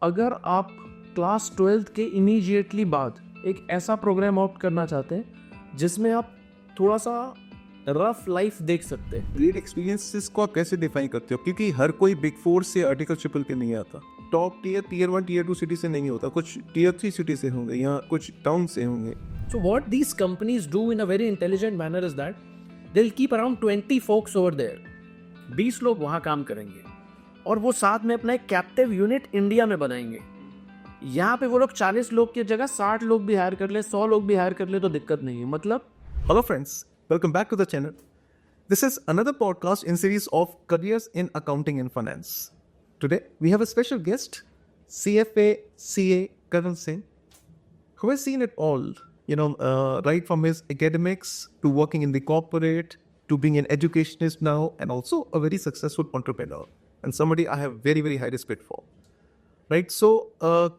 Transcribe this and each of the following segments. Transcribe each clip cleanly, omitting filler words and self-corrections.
अगर आप class 12th के इमीडिएटली बाद एक ऐसा प्रोग्राम ऑप्ट करना चाहते हैं जिसमें आप थोड़ा सा रफ लाइफ देख सकते हैं। ग्रेट एक्सपीरियंसेस को आप कैसे डिफाइन करते हो? क्योंकि हर कोई बिग फोर से आर्टिकल ट्रिपल के नहीं आता। टॉप टीयर 1 टीयर 2 सिटी से नहीं होता, कुछ टीयर 3 सिटी से होंगे या कुछ टाउन से होंगे। So what these companies do in a very intelligent manner is that they'll keep around 20 folks over there. 20 लोग वहाँ काम करेंगे और वो साथ में अपना एक कैप्टिव यूनिट इंडिया में बनाएंगे। यहाँ पे वो लोग 40 लोग की जगह 60 लोग भी हायर कर ले, 100 लोग भी हायर कर ले तो दिक्कत नहीं है। मतलब Hello friends, welcome back to the channel. This is another podcast in series of careers in accounting and finance. Today we have a special guest, CFA CA Karan Singh, who has seen it all. Right from his academics to working in the corporate to being an educationist now, and also a very successful entrepreneur and somebody I have very, very high respect for. Right, so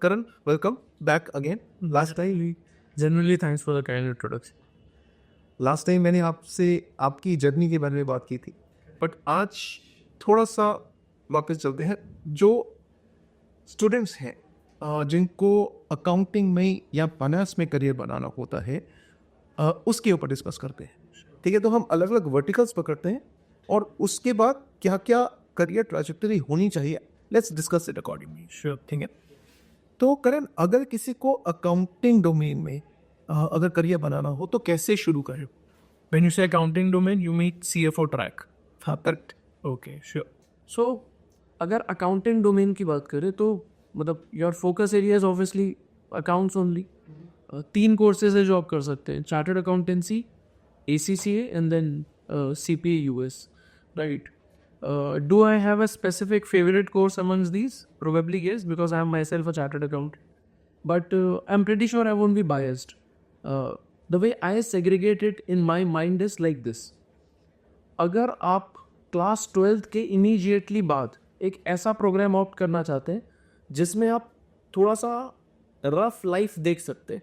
Karan, welcome back again. last time genuinely thanks for the kind introduction. Last time मैंने आपसे आपकी journey के बारे में बात की थी, but आज थोड़ा सा वापस चलते हैं। जो स्टूडेंट्स हैं जिनको अकाउंटिंग में या फाइनेंस में करियर बनाना होता है, उसके ऊपर डिस्कस करते हैं। ठीक है, तो हम अलग अलग वर्टिकल्स पकड़ते हैं और उसके बाद क्या क्या करियर ट्रैजेक्टरी होनी चाहिए, let's discuss it accordingly. Sure. ठीक है, तो करण, अगर किसी को अकाउंटिंग डोमेन में अगर करियर बनाना हो तो कैसे शुरू करें? When you say accounting domain, you mean CFO track. हाँ, करेक्ट। Okay, sure. So अगर अकाउंटिंग डोमेन की बात करें तो मतलब your focus area is obviously accounts only. 3 courses है जो आप कर सकते हैं: chartered accountancy, ACCA and then CPA US, right? Do I have a specific favorite course amongst these? Probably yes, because I am myself a chartered accountant. But I'm pretty sure I won't be biased. The way I segregate it in my mind is like this. अगर आप class 12th के immediately बाद एक ऐसा programme opt करना चाहते हैं जिसमें आप थोड़ा सा रफ लाइफ देख सकते हैं,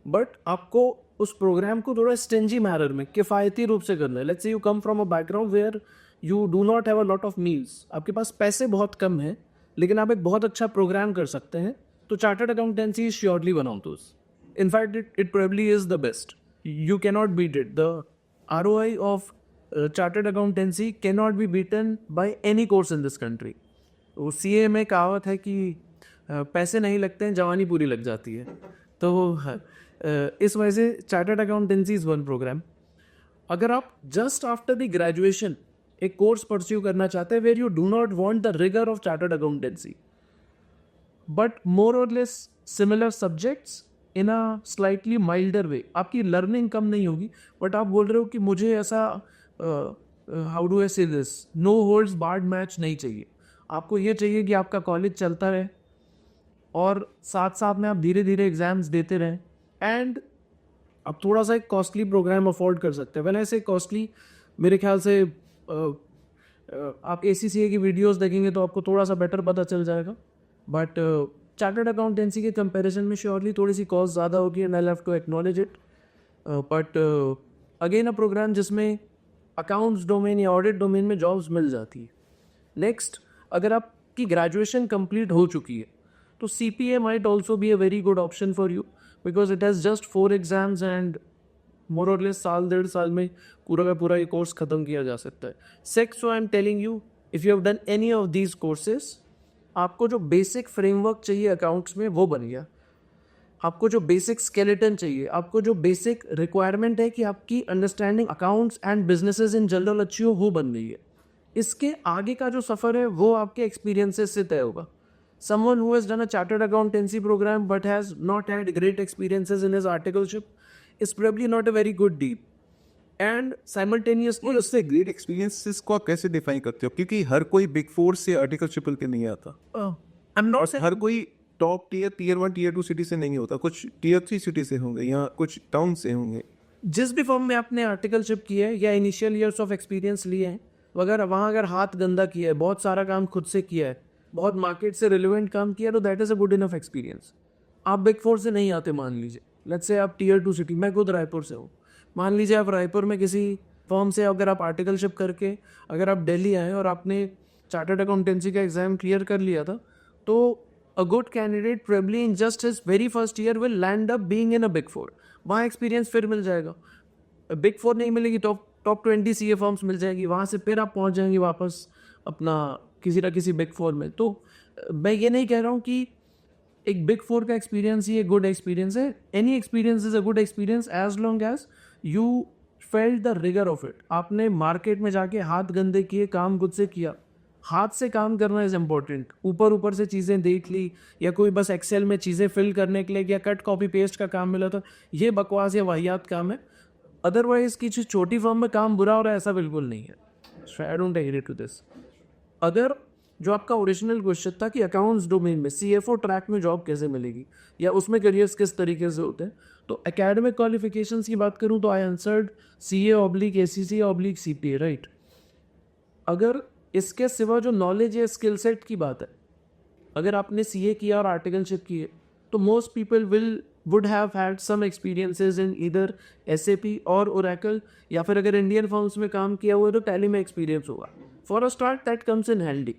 बट आपको उस प्रोग्राम को थोड़ा स्टेंजी मैनर में किफ़ायती रूप से करना है। Let's say you come from a background where you do not have a lot of meals, आपके पास पैसे बहुत कम हैं लेकिन आप एक बहुत अच्छा प्रोग्राम कर सकते हैं, तो chartered accountancy is surely one of those. In fact, it probably is the best. You cannot beat it. The ROI of chartered accountancy cannot be beaten by any course in this country. वो CA में कहावत है कि पैसे नहीं लगते हैं, जवानी पूरी लग जाती है। तो इस वजह से chartered accountancy is one programme. अगर आप जस्ट आफ्टर द ग्रेजुएशन एक कोर्स परस्यू करना चाहते हैं where you do not want the rigour of chartered accountancy but more और less similar subjects in a slightly milder way, आपकी learning कम नहीं होगी बट आप बोल रहे हो कि मुझे ऐसा how do I say this, no holds barred match नहीं चाहिए। आपको ये चाहिए कि आपका कॉलेज चलता रहे और साथ साथ में आप धीरे धीरे एग्जाम्स देते रहें एंड आप थोड़ा सा एक कॉस्टली प्रोग्राम अफोर्ड कर सकते हैं। वैन ऐसे कॉस्टली, मेरे ख्याल से आप ACCA की वीडियोस देखेंगे तो आपको थोड़ा सा बेटर पता चल जाएगा, बट चार्टर्ड अकाउंटेंसी के कंपैरिजन में श्योरली थोड़ी सी कॉस्ट ज़्यादा होगी and I have to acknowledge it. But again a programme जिसमें अकाउंट्स डोमेन या ऑडिट डोमेन में जॉब्स मिल जाती है। नेक्स्ट, अगर आपकी ग्रेजुएशन कंप्लीट हो चुकी है तो CPA might also be a very good option for you because it has just 4 exams and more और लेस साल 1.5 साल में पूरा का पूरा ये कोर्स ख़त्म किया जा सकता है। So I am telling you, if you have done any of these courses, आपको जो बेसिक फ्रेमवर्क चाहिए अकाउंट्स में वो बन गया। आपको जो बेसिक स्केलेटन चाहिए, आपको जो बेसिक रिक्वायरमेंट है कि आपकी understanding accounts and businesses in general अच्छी हो, वो बन गई है। इसके आगे का जो सफ़र है वो आपके एक्सपीरियंसेस से तय होगा। Someone who has done a chartered accountancy programme but has not had great experiences in his articleship is probably not a very good deal and simultaneously. उससे ग्रेट एक्सपीरियंसेस को आप कैसे डिफाइन करते हो? क्योंकि हर कोई बिग फोर से आर्टिकल ट्रिपल के नहीं आता। आई एम नॉट हर कोई टॉप टीयर 1 टीयर 2 सिटी से नहीं होता, कुछ टीयर 3 सिटी से होंगे या कुछ टाउन से होंगे। जिस भी फॉर्म में आपने आर्टिकलशिप किया है या इनिशियल ईयर्स ऑफ एक्सपीरियंस लिए हैं, वगैरह वहाँ अगर हाथ गंदा किया है, बहुत सारा काम खुद से किया है, बहुत मार्केट से रिलेवेंट काम किया, तो that is a good enough experience. आप बिग फोर से नहीं आते, मान लीजिए लेट्स से आप टीयर 2 सिटी, मैं खुद रायपुर से हूँ, मान लीजिए आप रायपुर में किसी फॉर्म से अगर आप आर्टिकलशिप करके अगर आप दिल्ली आए और आपने चार्टर्ड अकाउंटेंसी का एग्ज़ाम क्लियर कर लिया था, तो a good candidate probably in just his very first year will land up being in a big four. वहाँ एक्सपीरियंस फिर मिल जाएगा. बिग फोर नहीं मिलेगी, टॉप 20 सीए फर्म्स मिल जाएगी, वहाँ से फिर आप पहुँच जाएंगे वापस अपना किसी ना किसी बिग फोर में. तो मैं ये नहीं कह रहा हूँ कि एक बिग फोर का एक्सपीरियंस ही एक गुड एक्सपीरियंस है. Any experience is a good experience as long as you felt the rigour of it. आपने मार्केट में जाके हाथ गंदे किए, काम खुद से किया. हाथ से काम करना इज इम्पोर्टेंट. ऊपर से चीज़ें देख ली या कोई बस एक्सेल में चीज़ें फिल करने के लिए या कट कॉपी पेस्ट का काम मिला था, ये बकवास या वाहियात काम है. अदरवाइज किसी छोटी फर्म में काम बुरा हो रहा है ऐसा बिल्कुल नहीं है. I don't agree to this. अगर जो आपका ओरिजिनल क्वेश्चन था कि अकाउंट्स डोमेन में सीएफओ ट्रैक में जॉब कैसे मिलेगी या उसमें करियर्स किस तरीके से होते हैं, तो एकेडमिक क्वालिफिकेशंस की बात करूं तो आई आंसर्ड CA/ACC/CPA, राइट. अगर इसके सिवा जो नॉलेज या स्किल सेट की बात है, अगर आपने CA किया और आर्टिकलशिप की है तो most people would have had some experiences in either SAP और Oracle, या फिर अगर इंडियन फर्म्स में काम किया हुआ है तो टैली में एक्सपीरियंस होगा. For a start that comes in handy.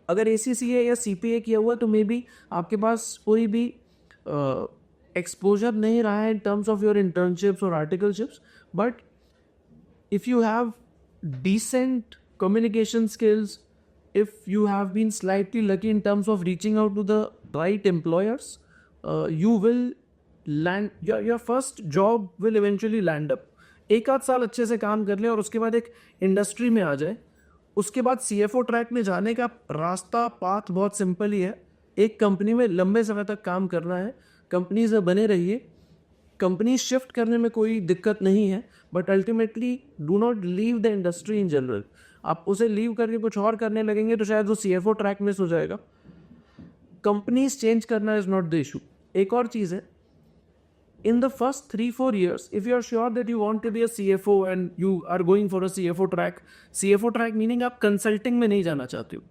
अगर ACCA या CPA किया हुआ तो मे बी आपके पास कोई भी एक्सपोजर नहीं रहा है in terms of your internships और articleships, but if you have decent communication skills, if you have been slightly lucky in terms of reaching out to the right employers, you will land your first job will eventually land up. एक आध साल अच्छे से काम कर ले और उसके बाद एक इंडस्ट्री में आ जाए. उसके बाद CFO ट्रैक में जाने का रास्ता पाथ बहुत सिंपल ही है. एक कंपनी में लंबे समय तक काम करना है, कंपनी से बने रहिए. कंपनी शिफ्ट करने में कोई दिक्कत नहीं है, but ultimately do not leave the industry in general. आप उसे लीव करके कुछ और करने लगेंगे तो शायद वो CFO ट्रैक मिस हो जाएगा. कंपनीज चेंज करना इज नॉट द इशू. एक और चीज़ है, in the first 3-4 years, if you are sure that you want to be a CFO and you are going for a CFO track meaning आप consulting में नहीं जाना चाहते हो,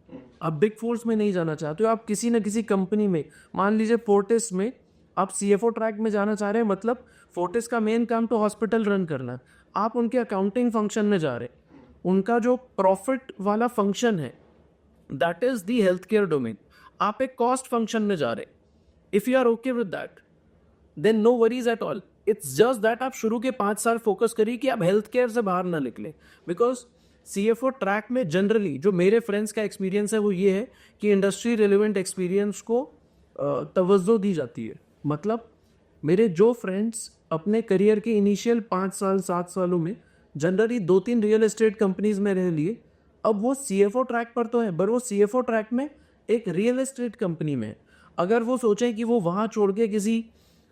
आप बिग फोर्स में नहीं जाना चाहते हो, आप किसी न किसी कंपनी में, मान लीजिए फोर्टिस में आप CFO ट्रैक में जाना चाह रहे हैं. मतलब फोर्टिस का मेन काम तो हॉस्पिटल रन करना है, आप उनके अकाउंटिंग फंक्शन में जा रहे हैं. उनका जो प्रॉफिट वाला फंक्शन है that is the health care domain, आप एक कॉस्ट फंक्शन में जा रहे हैं. If you are okay with that then no worries at all. It's just that आप शुरू के 5 साल फोकस करिए कि आप हेल्थ केयर से बाहर ना निकले. बिकॉज CFO ट्रैक में जनरली जो मेरे फ्रेंड्स का एक्सपीरियंस है वो ये है कि इंडस्ट्री रिलेवेंट एक्सपीरियंस को तवज्जो दी जाती है. मतलब मेरे जो फ्रेंड्स अपने करियर के इनिशियल 5 साल 7 सालों में जनरली 2-3 रियल एस्टेट कंपनीज में रह लिए, अब वो CFO ट्रैक पर तो है, पर वो CFO ट्रैक में एक रियल एस्टेट कंपनी में. अगर वो सोचें कि वो वहाँ छोड़ के किसी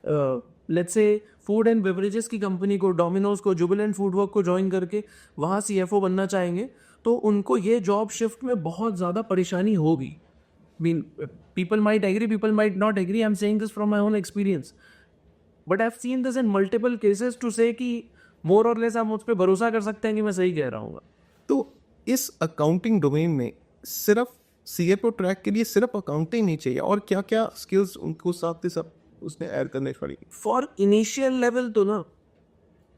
let's say food and beverages की कंपनी को, डोमिनोज को, जुबिलेंट फूडवर्क को ज्वाइन करके वहाँ CFO बनना चाहेंगे तो उनको ये जॉब शिफ्ट में बहुत ज़्यादा परेशानी होगी. Mean people might agree, people might not agree. I am saying this from my own experience, but I have seen this in multiple cases to say कि मोर और लेस आप मुझ पर भरोसा कर सकते हैं कि मैं सही कह रहा हूँ. तो इस अकाउंटिंग डोमेन में सिर्फ CFO ट्रैक के लिए सिर्फ अकाउंटिंग नहीं चाहिए, और क्या क्या स्किल्स उनको साथ ही सब उसने ऐड करने पड़ेगी? फॉर इनिशियल लेवल तो ना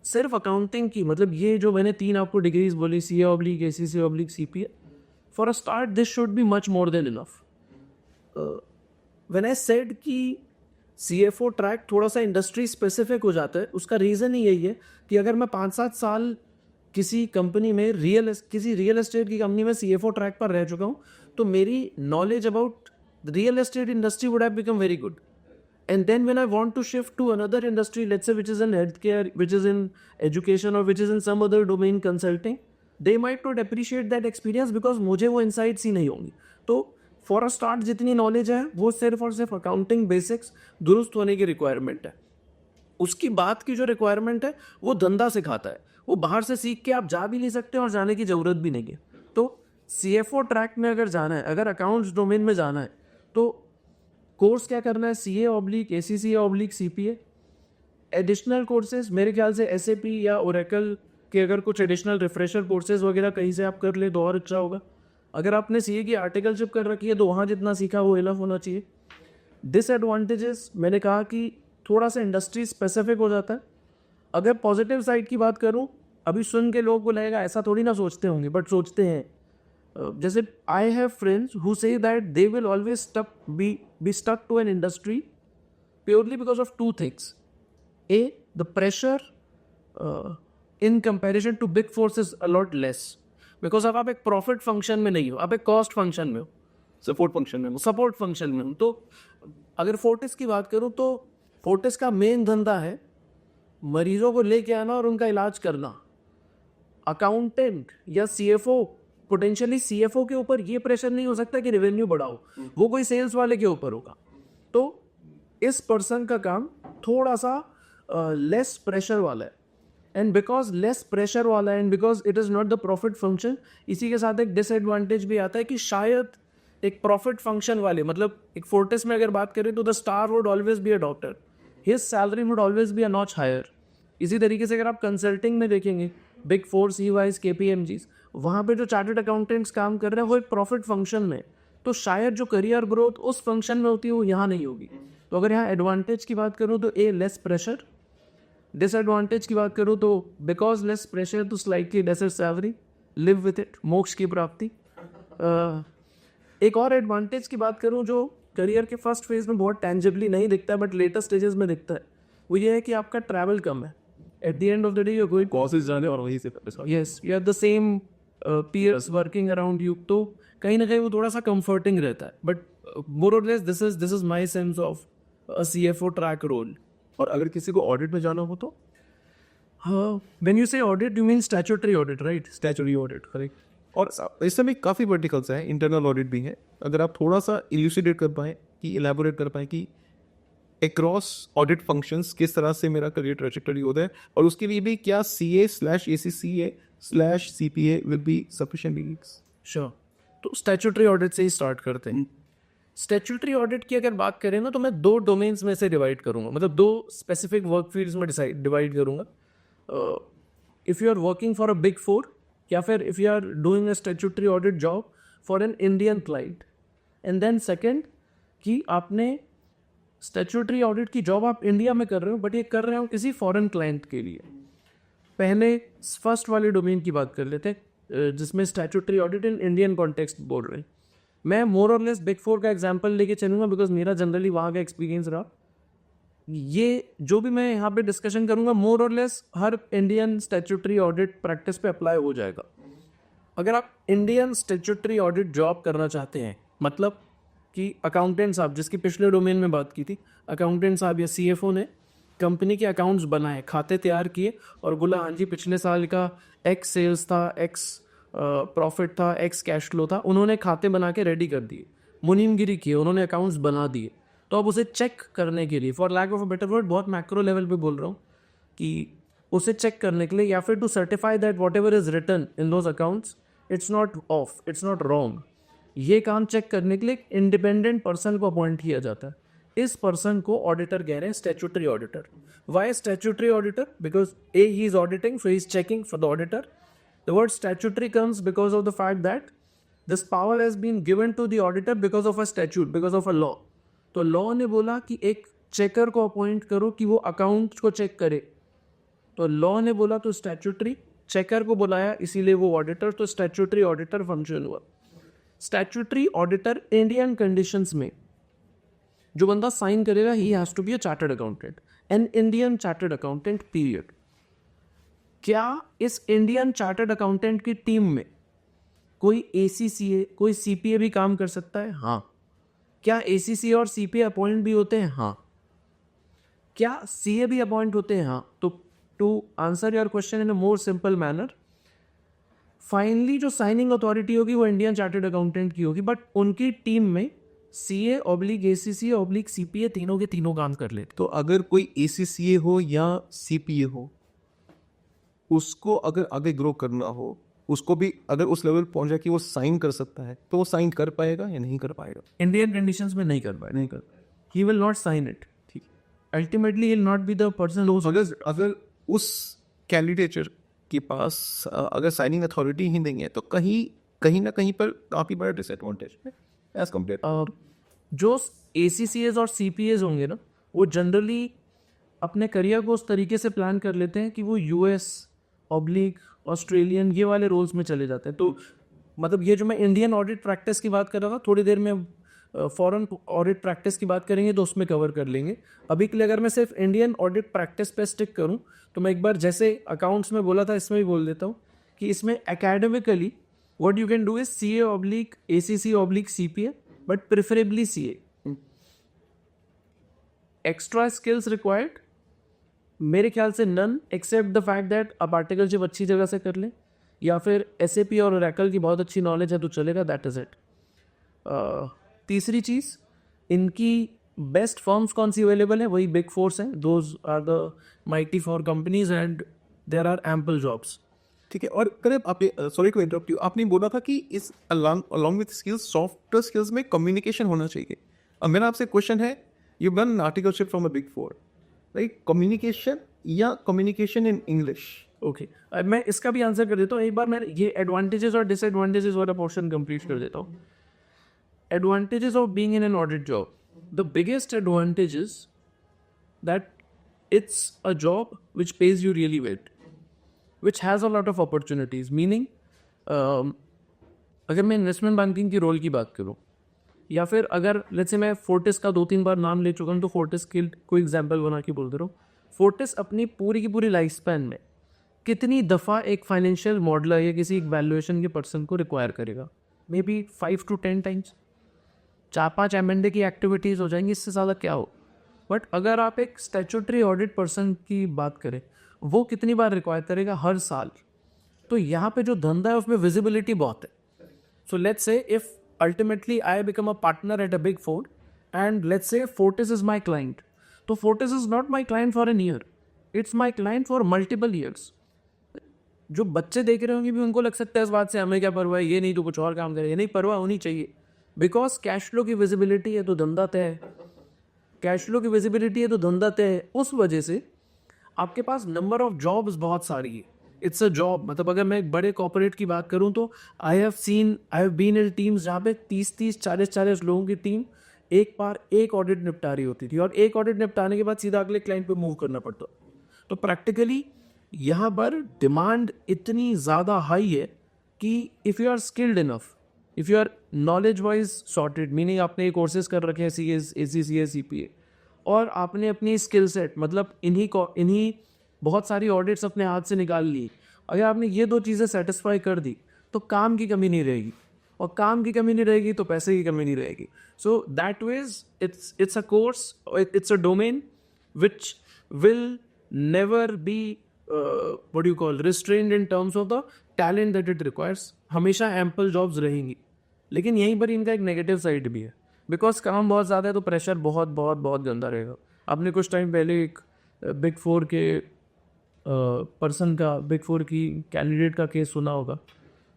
सिर्फ अकाउंटिंग की, मतलब ये जो मैंने 3 आपको डिग्रीज बोली, CA/ACC/CPA, for a start this should be much more than enough. When I said कि CFO ट्रैक थोड़ा सा इंडस्ट्री स्पेसिफिक हो जाता है, उसका रीज़न ही यही है कि अगर मैं 5-7 साल किसी कंपनी में किसी रियल एस्टेट की कंपनी में CFO ट्रैक पर रह चुका हूँ तो मेरी knowledge about real estate industry would have become very good. And then when I want to shift to another industry, let's say which is in healthcare, which is in education, or which is in some other domain consulting, they might not appreciate that experience because मुझे वो insights ही नहीं होंगी. तो for a start जितनी knowledge है वो सिर्फ और सिर्फ accounting basics दुरुस्त होने की requirement है. उसकी बाद की जो requirement है वो धंधा सिखाता है. वो बाहर से सीख के आप जा भी नहीं सकते और जाने की ज़रूरत भी नहीं है. तो CFO ट्रैक में अगर जाना है, अगर अकाउंट्स डोमेन में जाना है तो कोर्स क्या करना है, CA/ACC/CPA. एडिशनल कोर्सेज मेरे ख्याल से SAP या Oracle के अगर कुछ एडिशनल रिफ्रेशर कोर्सेज वगैरह कहीं से आप कर ले तो और अच्छा होगा. अगर आपने CA की आर्टिकलशिप कर रखी है तो वहाँ जितना सीखा वो इनफ होना चाहिए. डिसएडवांटेजेस मैंने कहा कि थोड़ा सा इंडस्ट्री स्पेसिफिक हो जाता है. अगर पॉजिटिव साइड की बात करूँ, अभी सुन के लोगों को लगेगा ऐसा थोड़ी ना सोचते होंगे, बट सोचते हैं. जैसे I have friends who say that they will always be be stuck to an industry purely because of two things. A, the pressure in comparison to big fours is a lot less. Because अब आप एक profit function में नहीं हो, आप एक cost function में हो, सपोर्ट फंक्शन में सपोर्ट फंक्शन में हो. तो अगर फोर्टिस की बात करूं तो फोर्टिस का मेन धंधा है मरीजों को लेके आना और उनका इलाज करना. अकाउंटेंट या सीएफओ, पोटेंशियली सीएफओ के ऊपर ये प्रेशर नहीं हो सकता कि रेवेन्यू बढ़ाओ, वो कोई सेल्स वाले के ऊपर होगा. तो इस पर्सन का काम थोड़ा सा लेस प्रेशर वाला है. एंड बिकॉज लेस प्रेशर वाला है and because it is not the profit function, इसी के साथ एक डिसएडवांटेज भी आता है कि शायद एक प्रॉफिट फंक्शन वाले, मतलब एक फोर्टिस में अगर बात करें तो the star would always be a doctor, his salary would always be a notch higher. इसी तरीके से अगर आप कंसल्टिंग में देखेंगे, बिग फोर, EYs, KPMGs, वहाँ पे जो चार्टर्ड अकाउंटेंट्स काम कर रहे हैं वो एक प्रॉफिट फंक्शन में, तो शायद जो करियर ग्रोथ उस फंक्शन में होती है वो यहाँ नहीं होगी. तो अगर यहाँ एडवांटेज की बात करूँ तो ए, लेस प्रेशर. डिसएडवांटेज की बात करूँ तो बिकॉज लेस प्रेशर तो slightly lesser salary, live with it, मोक्ष की प्राप्ति. एक और एडवांटेज की बात करूँ जो करियर के फर्स्ट फेज में बहुत टेंजिबली नहीं दिखता है बट लेटर स्टेजेस में दिखता है, वो ये है कि आपका ट्रैवल कम है. At the end of the day you are going causes जाने और वहीं से yes, you are the same peers working around you, तो कहीं ना कहीं वो थोड़ा सा कंफर्टिंग रहता है. बट मोर और less this is my sense of a CFO track role. और अगर किसी को ऑडिट में जाना हो तो when you say audit you mean statutory audit, right? Statutory audit, correct. और इसमें भी काफ़ी वर्टिकल्स हैं, इंटरनल ऑडिट भी है. अगर आप थोड़ा सा इल्यूसिडेट कर पाएँ कि इलेबोरेट कर पाएँ कि अक्रॉस ऑडिट फंक्शंस किस तरह से मेरा करियर ट्रैजेक्टरी होता है, और उसके लिए भी क्या CA/ACCA/CPA will be sufficient. Sure. तो स्टैट्यूटरी ऑडिट से ही स्टार्ट करते हैं. स्टैट्यूटरी ऑडिट की अगर बात करें ना तो मैं दो डोमेन्स में से डिवाइड करूंगा, मतलब दो स्पेसिफिक वर्क फील्ड्स में डिवाइड करूंगा. If you are working for a big four या फिर if you are doing a statutory audit job for an Indian client. And then second कि आपने स्टैट्यूटरी ऑडिट की जॉब आप इंडिया में कर रहे हो बट ये कर रहे हो किसी फॉरेन क्लाइंट के लिए. पहले फर्स्ट वाले डोमेन की बात कर लेते हैं जिसमें statutory audit in Indian context बोल रहे हैं. मैं मोर और लेस बिग फोर का एग्जांपल लेके चलूँगा बिकॉज मेरा जनरली वहाँ का एक्सपीरियंस रहा. ये जो भी मैं यहाँ पे डिस्कशन करूँगा मोर और लेस हर इंडियन स्टैट्यूटरी ऑडिट प्रैक्टिस पे अप्लाई हो जाएगा. अगर आप इंडियन स्टैट्यूटरी ऑडिट जॉब करना चाहते हैं, मतलब कि अकाउंटेंट साहब, जिसकी पिछले डोमेन में बात की थी, अकाउंटेंट साहब या CFO ने कंपनी के अकाउंट्स बनाए, खाते तैयार किए और बोला हाँ जी पिछले साल का X सेल्स था, X प्रॉफिट था, X कैश फ्लो था, उन्होंने खाते बना के रेडी कर दिए, मुनीमगिरी किए, उन्होंने अकाउंट्स बना दिए. तो अब उसे चेक करने के लिए, for lack of a better word, बहुत मैक्रो लेवल पे बोल रहा हूँ कि उसे चेक करने के लिए या फिर to certify that whatever is written in those accounts it's not off, it's not wrong, ये काम चेक करने के लिए एक इंडिपेंडेंट पर्सन को अपॉइंट किया जाता है. इस पर्सन को ऑडिटर कह रहे हैं, statutory auditor. Why statutory auditor? Because a, he is auditing, so he is checking for the auditor. The word statutory comes because of the fact that this power has been given to the auditor because of a statute, because of a law. तो law ने बोला कि एक checker को appoint करो कि वो account को चेक करे. तो लॉ ने बोला तो स्टैट्यूटरी, चेकर को बुलाया इसीलिए वो ऑडिटर, तो स्टैट्यूटरी ऑडिटर फंक्शन हुआ. स्टैट्यूटरी ऑडिटर इंडियन कंडीशंस में जो बंदा साइन करेगा he has to be a chartered accountant, an Indian chartered accountant period. क्या इस इंडियन चार्टर्ड अकाउंटेंट की टीम में कोई ACCA, कोई CPA भी काम कर सकता है? हाँ. क्या ACCA और CPA अपॉइंट भी होते हैं? हाँ. क्या CA भी अपॉइंट होते हैं? हाँ. तो to answer your question in a more simple manner, finally जो साइनिंग अथॉरिटी होगी वो इंडियन चार्टर्ड अकाउंटेंट की होगी, बट उनकी टीम में CA/ACCA/CPA तीनों के तीनों काम कर लेते. तो अगर कोई ACCA हो या CPA हो, उसको अगर आगे ग्रो करना हो, उसको भी अगर उस लेवल पहुंच जाए कि वो साइन कर सकता है, तो वो साइन कर पाएगा या नहीं कर पाएगा? इंडियन कंडीशंस में नहीं कर पाएगा. He will not sign it. ठीक. Ultimately he will not be the person who, अगर उस कैंडिडेचर के पास अगर साइनिंग अथॉरिटी ही नहीं है तो कहीं ना कहीं पर काफ़ी बड़ा डिसएडवांटेज है एज कम्पेयर. जो ACCAs और CPAs होंगे ना, वो जनरली अपने करियर को उस तरीके से प्लान कर लेते हैं कि वो US/ऑस्ट्रेलियन ये वाले रोल्स में चले जाते हैं. तो मतलब ये जो मैं इंडियन ऑडिट प्रैक्टिस की बात कर रहा था थोड़ी देर में फॉरेन ऑडिट प्रैक्टिस की बात करेंगे तो उसमें कवर कर लेंगे. अभी के लिए अगर मैं सिर्फ इंडियन ऑडिट प्रैक्टिस पे स्टिक करूं तो मैं एक बार जैसे अकाउंट्स में बोला था इसमें भी बोल देता हूं कि इसमें academically what you can do is CA/ACC/CPA but preferably CA. Extra skills required मेरे ख्याल से none except the fact that आप आर्टिकलशिप अच्छी जगह से कर लें या फिर SAP और Oracle की बहुत अच्छी नॉलेज है तो चलेगा. That is it. तीसरी चीज़, इनकी बेस्ट फर्म्स कौन सी अवेलेबल है, वही बिग फोर्स हैं. Those are the mighty four companies and there are ample jobs. ठीक है. और करें आपने सॉरी टू इंटरप्ट यू, आपने बोला था कि इस along with skills soft skills में कम्युनिकेशन होना चाहिए. अब मेरा आपसे क्वेश्चन है, you done articleship from a big four, right? Communication या कम्युनिकेशन इन इंग्लिश? ओके, मैं इसका भी आंसर कर देता हूँ. एक बार मैं ये एडवांटेजेस और डिसएडवांटेजेस वाला पोर्शन कंप्लीट कर देता हूँ. Advantages of being in an audit job. The biggest advantage is that it's a job which pays you really well, which has a lot of opportunities. Meaning, अगर मैं investment banking की role की बात करूँ या फिर अगर लेट्स से मैं फोर्टिस का 2-3 बार नाम ले चुका हूँ तो फोर्टिस की कोई एग्जाम्पल बना के बोल दे रहा हूँ. फोर्टिस अपनी पूरी की पूरी लाइफ स्पैन में कितनी दफ़ा एक फाइनेंशियल मॉडलर या किसी एक वैल्यूएशन के पर्सन को रिक्वायर करेगा? May be 5 to 10 times. 4-5 M&A की एक्टिविटीज़ हो जाएंगी, इससे ज़्यादा क्या हो. बट अगर आप एक स्टैट्यूटरी ऑडिट पर्सन की बात करें, वो कितनी बार रिक्वायर करेगा? हर साल. तो यहाँ पे जो धंधा है उसमें विजिबिलिटी बहुत है. So let's say if ultimately I become a partner at a big Four and let's say Fortis is my client, तो Fortis is not my client for an year, it's my client for multiple years. जो बच्चे देख रहे होंगे भी उनको लग सकता है इस बात से हमें क्या परवाह है, ये नहीं तो कुछ और काम करे. नहीं, परवाह होनी चाहिए. बिकॉज कैश फ्लो की विजिबिलिटी है तो धंधा तय है. कैश फ्लो की विजिबिलिटी है तो धंधा तय है. उस वजह से आपके पास नंबर ऑफ जॉब्स बहुत सारी है. It's a job. मतलब अगर मैं एक बड़े कॉर्पोरेट की बात करूं तो I have been in teams जहाँ पे 30-30, 40-40 लोगों की टीम एक बार एक ऑडिट निपटा रही होती थी और एक ऑडिट निपटाने के बाद सीधा अगले क्लाइंट पे मूव करना पड़ता. तो प्रैक्टिकली यहाँ पर डिमांड इतनी ज़्यादा हाई है कि if you are skilled enough, if you are knowledge wise sorted, meaning आपने कोर्सेज कर रखे हैं CA, ACCA, CPA, और आपने अपनी स्किल सेट मतलब इन्हीं बहुत सारी ऑडिट्स अपने हाथ से निकाल ली. अगर आपने ये 2 चीज़ें सेटिस्फाई कर दी तो काम की कमी नहीं रहेगी, और काम की कमी नहीं रहेगी तो पैसे की कमी नहीं रहेगी. So that ways it's a course, it's a domain which will never be what do you call restrained in terms of the talent that it requires. हमेशा एम्पल जॉब्स रहेंगी. लेकिन यहीं पर इनका एक नेगेटिव साइड भी है. बिकॉज काम बहुत ज़्यादा है तो प्रेशर बहुत बहुत बहुत गंदा रहेगा. आपने कुछ टाइम पहले एक बिग फोर के पर्सन का, बिग फोर की कैंडिडेट का केस सुना होगा.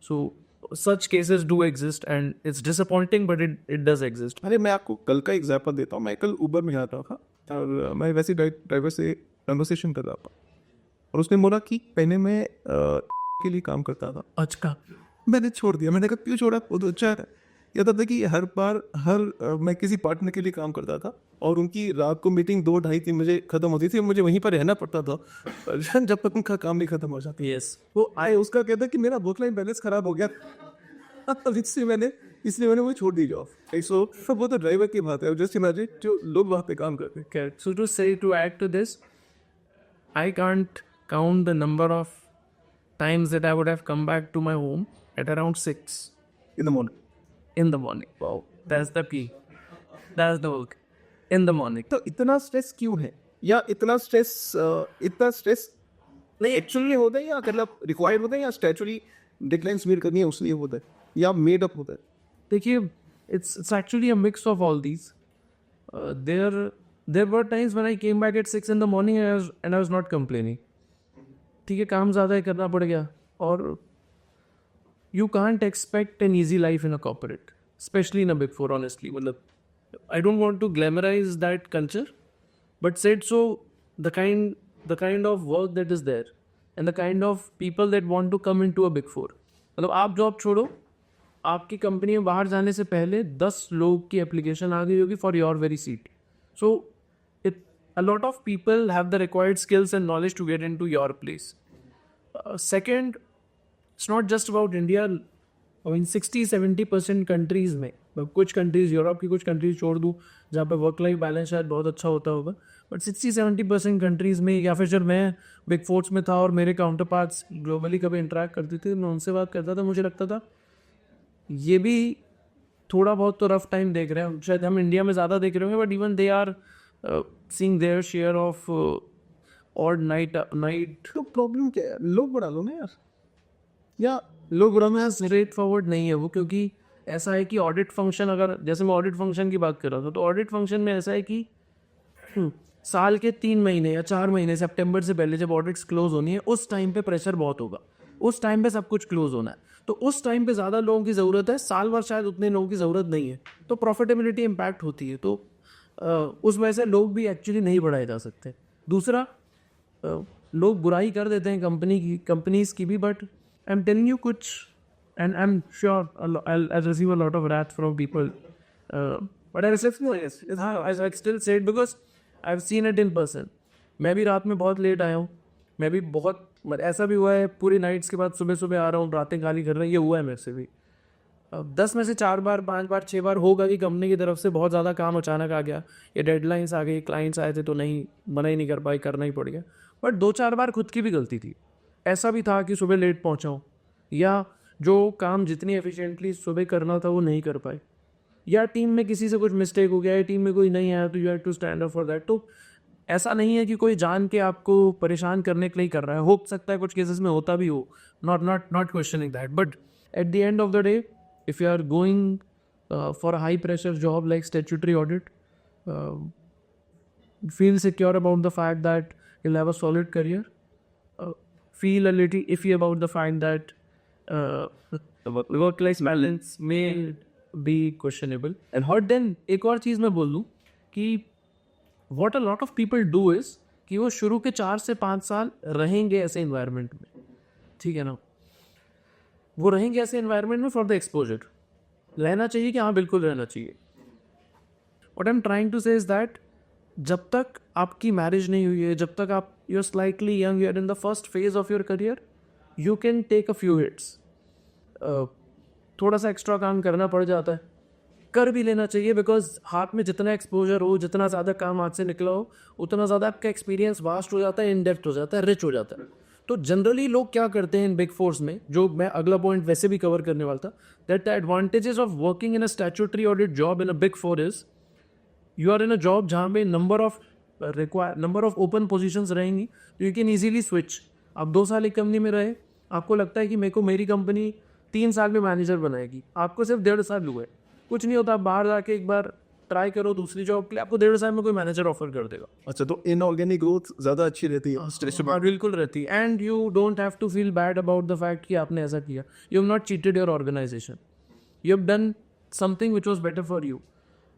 So such cases do exist and it's disappointing but it does exist. अरे मैं आपको कल का एग्जाम्पल देता हूँ. मैं कल उबर में आता था और मैं वैसे ड्राइवर से कन्वर्सेशन कर रहा था और उसने बोला कि पहले मैं के लिए काम करता था. अच्छा, मैंने छोड़ दिया. मैंने कहा क्यों छोड़ा? वो तो अच्छा है. यह था कि हर बार मैं किसी पार्टनर के लिए काम करता था और उनकी रात को मीटिंग 2-2:30-3 बजे खत्म होती थी. मुझे वहीं पर रहना पड़ता था जब तक उनका काम नहीं खत्म हो जाता. यस. वो आए, उसका कहता कि मेरा वर्क लाइफ बैलेंस खराब हो गया इसलिए मैंने वो छोड़ दी जॉब. सो वो तो ड्राइवर की बात है. जस्ट इमेजिन जो लोग वहाँ पे काम करते हैं. So to add to this, I can't count the number of times that I would have come back to my home at around 6 in the morning. in the morning. Wow, that's the key. That's the work. In the morning. तो इतना stress क्यों है? या इतना stress नहीं actually होता है या मतलब रिक्वायर्ड होता है या स्टैचुरी डेडलाइंस मीट करनी है उसलिए होता है या मेड अप होता है? देखिए, it's actually a mix of all these. There were times when I came back at 6 in the morning and I was not complaining. ठीक है, काम ज़्यादा ही करना पड़ गया. और you can't expect an easy life in a corporate, especially in a big four, honestly. मतलब I don't want to glamorize that culture, but said so, the kind of work that is there and the kind of people that want to come into a big four. मतलब आप job छोड़ो, आपकी company में बाहर जाने से पहले 10 लोग की एप्लीकेशन आ गई होगी for your very seat. So a lot of people have the required skills and knowledge to get into your place. Second, it's not just about India. I mean 60-70% countries में, कुछ कंट्रीज़, यूरोप की कुछ countries छोड़ दूँ जहाँ पे work life balance शायद बहुत अच्छा होता होगा, बट 60-70% कंट्रीज़ में, या फिर जब मैं बिग फोर्स में था और मेरे काउंटर पार्ट्स ग्लोबली कभी इंटरेक्ट करते थे, मैं उनसे बात करता था, मुझे लगता था ये भी थोड़ा बहुत तो रफ टाइम देख रहे हैं। शायद हम इंडिया में ज़्यादा देख रहे होंगे, but even they are seeing their share of odd night. तो प्रॉब्लम क्या है, लोग बढ़ा लो ना यार, या लोग बढ़ा में स्ट्रेट फॉरवर्ड नहीं है वो, क्योंकि ऐसा है कि ऑडिट फंक्शन, अगर जैसे मैं ऑडिट फंक्शन की बात कर रहा था, तो ऑडिट फंक्शन में ऐसा है कि साल के 3 महीने या 4 महीने सितंबर से पहले जब ऑडिट्स क्लोज होनी है, उस टाइम पे प्रेशर बहुत होगा, उस टाइम पे सब कुछ क्लोज होना है, तो उस टाइम पे ज़्यादा लोगों की ज़रूरत है, साल भर शायद उतने लोगों की ज़रूरत नहीं है, तो प्रॉफिटेबिलिटी इम्पैक्ट होती है। तो उस वजह से लोग भी एक्चुअली नहीं बढ़ाए जा सकते। दूसरा, लोग बुराई कर देते हैं कंपनीज की भी, but I am telling you कुछ, and I'm sure I'll receive a lot of wrath from people, but I still say it because I've seen it in person. मैं भी रात में बहुत लेट आया हूँ, मैं भी बहुत, ऐसा भी हुआ है पूरी नाइट्स के बाद सुबह सुबह आ रहा हूँ, रातें गाली कर रहे हैं, ये हुआ है मेरे से भी। 10 में से 4 बार 5 बार 6 बार होगा कि कंपनी की तरफ से बहुत ज़्यादा काम अचानक आ गया, या डेडलाइंस आ गई, क्लाइंट्स आए थे तो नहीं, मना ही नहीं कर पाई, करना ही पड़ गया। बट 2-4 बार खुद की भी गलती थी। ऐसा भी था कि सुबह लेट पहुँचा हूँ, या जो काम जितनी एफिशिएंटली सुबह करना था वो नहीं कर पाए, या टीम में किसी से कुछ मिस्टेक हो गया, या टीम में कोई नहीं आया, तो you have to stand up for that. तो ऐसा नहीं है कि कोई जान के आपको परेशान करने के लिए कर रहा है, हो सकता है कुछ केसेस में होता भी हो, not questioning that, but at the end of the day, if you are going for a high pressure job like statutory audit, feel secure about the fact that you'll have a solid career, feel a little iffy about the fact that work-life balance may be questionable. And then एक और चीज़ मैं बोल दूँ कि what a lot of people do is कि वो शुरू के 4 से 5 साल रहेंगे ऐसे इन्वायरमेंट में, ठीक है ना, वो रहेंगे ऐसे इन्वायरमेंट में फॉर द एक्सपोजर। रहना चाहिए कि हाँ, बिल्कुल रहना चाहिए। What I'm trying to say is that जब तक आपकी मैरिज नहीं हुई है, जब तक आप you are slightly young, you are in the first phase of your career, you can take a few hits. थोड़ा सा एक्स्ट्रा काम करना पड़ जाता है, कर भी लेना चाहिए, बिकॉज हाथ में जितना एक्सपोजर हो, जितना ज़्यादा काम हाथ से निकला हो, उतना ज़्यादा आपका एक्सपीरियंस वास्ट हो जाता है, इन डेप्थ हो जाता है, रिच हो जाता है। तो जनरली लोग क्या करते हैं इन बिग फोर्स में, जो मैं अगला पॉइंट वैसे भी कवर करने वाला था, that the advantages of working in a statutory audit job in a big four is you are in a job जहाँ पे नंबर ऑफ ओपन पोजीशंस रहेंगी, तो यू कैन ईजिली स्विच। आप 2 साल एक कंपनी में रहे, आपको लगता है कि मेरे को मेरी कंपनी 3 साल में मैनेजर बनाएगी, आपको सिर्फ 1.5 साल हुए, कुछ नहीं होता, आप बाहर जाके एक बार ट्राई करो दूसरी जॉब के लिए, आपको 1.5 साल में कोई मैनेजर ऑफर कर देगा। अच्छा, तो इनऑर्गेनिक ग्रोथ ज़्यादा अच्छी रहती है? बिल्कुल रहती है, and you don't have to feel bad about the fact कि आपने ऐसा किया। You have not cheated your organisation, you have done something which was better for you.